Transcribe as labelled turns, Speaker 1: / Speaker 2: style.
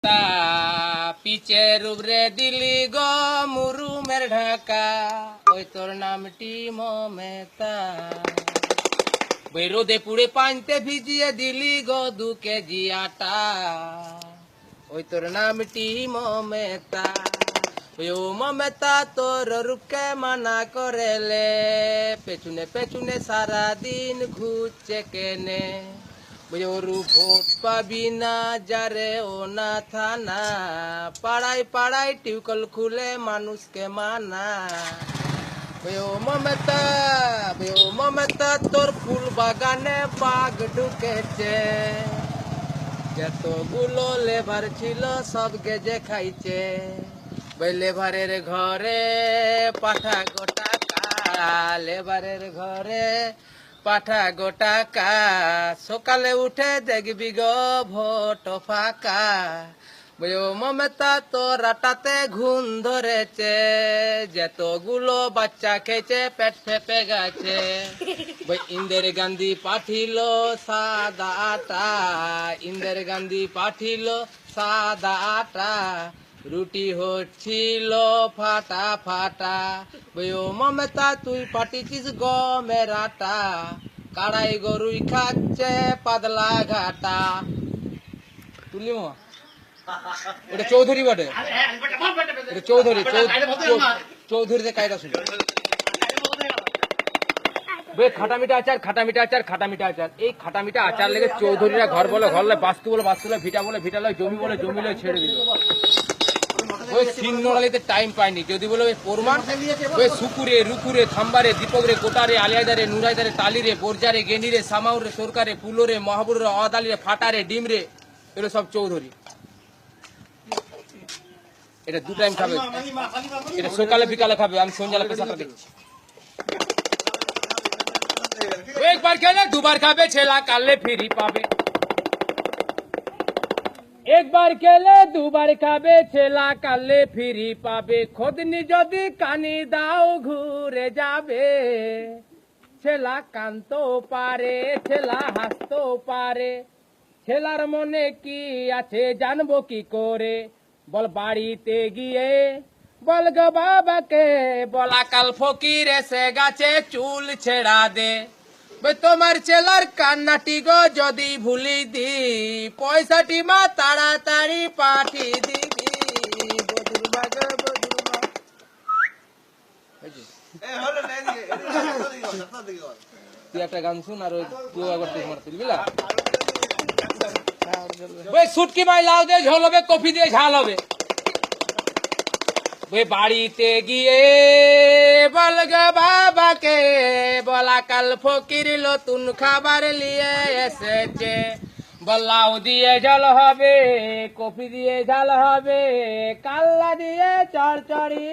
Speaker 1: মেতা পিচের উপরে দিলি গো মুরুমের ঢাকা ওই তোর নামটি মমেতা ওই রোদে পুড়ে পানিতে ভিজিয়ে দিলি গো 2 কেজি আটা ওই তোর নামটি মমেতা ওই ও মমেতা তোর রূপকে মানা করেলে পেছনে পেছনে সারাদিন ঘুরছে কেনে ওরু ভোট পাবি না যারে ও না থানা পাড়ায় পাড়ায় টিউকল খুলে মানুষকে মানা ও মমতা তোর ফুল বাগানে বাঘ ঢুকেছে যতগুলো লেবার ছিল সব গেজে খাইছে ওই লেবারের ঘরে পাঠা গোটাকা লেবারের ঘরে পাঠা গোটাকা সকালে উঠে দেখবি গো ভোট ফাঁকা ও মমতা তোর রাটাতে ঘুম ধরেছে যতগুলো বাচ্চা খেয়েছে পেট ফেপে গেছে ইন্দিরা গান্ধী পাঠিল সাদা আটা ইন্দিরা গান্ধী পাঠিল সাদা আটা রুটি হচ্ছিল ফাটা ফাটা ও মমতা তুই পাঠিয়েছিস গমের আটা কাড়াই গরুই খাচ্ছে পাতলা ঘাটা তুলি মা এটা চৌধুরী বটে এটা চৌধুরী চৌধুরীতে কায়দা শুনে খাটা মিঠা আচার খাটা মিঠা আচার খাটা মিঠা আচার এই খাটা মিঠা আচার লেগে চৌধুরীরা ঘর বলে ঘর লয় বাস্তু বলে বাস্তু লয় ভিটা বলে ভিটা লয় জমি বলে জমি লয় ছেড়ে দিল ওই সিন্নরালিতে টাইম পায়নি যদি বলে ওই প্রমাণ ওই সুকুরে রুকুরে থাম্বারে দীপকরে কোটারে আলিয়াদারে নুরাইদারে তালিরে বোরজারে গেনিরে সামাউরে সরকারে পুলোরে মহাবুরে অদালিরে ফাটারে ডিমরে এগুলো সব চৌধুরী এটা 2 টাইম খাবে এটা সকালে বিকালে খাবে আমি সন্ধ্যাবেলা পেশাটা দেখছি একবার খেলে 2 বার খাবে ছেলা কালে ফ্রি পাবে একবার খেলে 2 বার খাবে ছেলা কালে ফ্রি পাবে খোদনি যদি কানি দাও ঘুরে যাবে ছেলা কানতেও পারে ছেলা হাসতেও পারে ছেলার মনে কি আছে জানবো কি করে বল বাড়িতে গিয়ে বল গো বাবাকে বলা কাল ফকির এসে গাছে চুল ছেড়া দে তোমার ছেলার কান্নাটি গো যদি ভুলি দি পয়সাটি মা তাড়াতাড়ি পাঠি দিবি বদুরমা গো বদুরমা তুই একটা গান শুন আর তুই একবার মারতে বুঝলা ওই সুটকি মাই লাউ দিয়ে ঝোল হবে কফি দিয়ে ঝাল হবে ওই বাড়িতে গিয়ে বল গো বাবাকে বলা কাল ফকির নতুন খাবার নিয়ে এসেছে বল লাউ দিয়ে ঝাল হবে কফি দিয়ে ঝাল হবে কাল্লা দিয়ে চড়চড়ি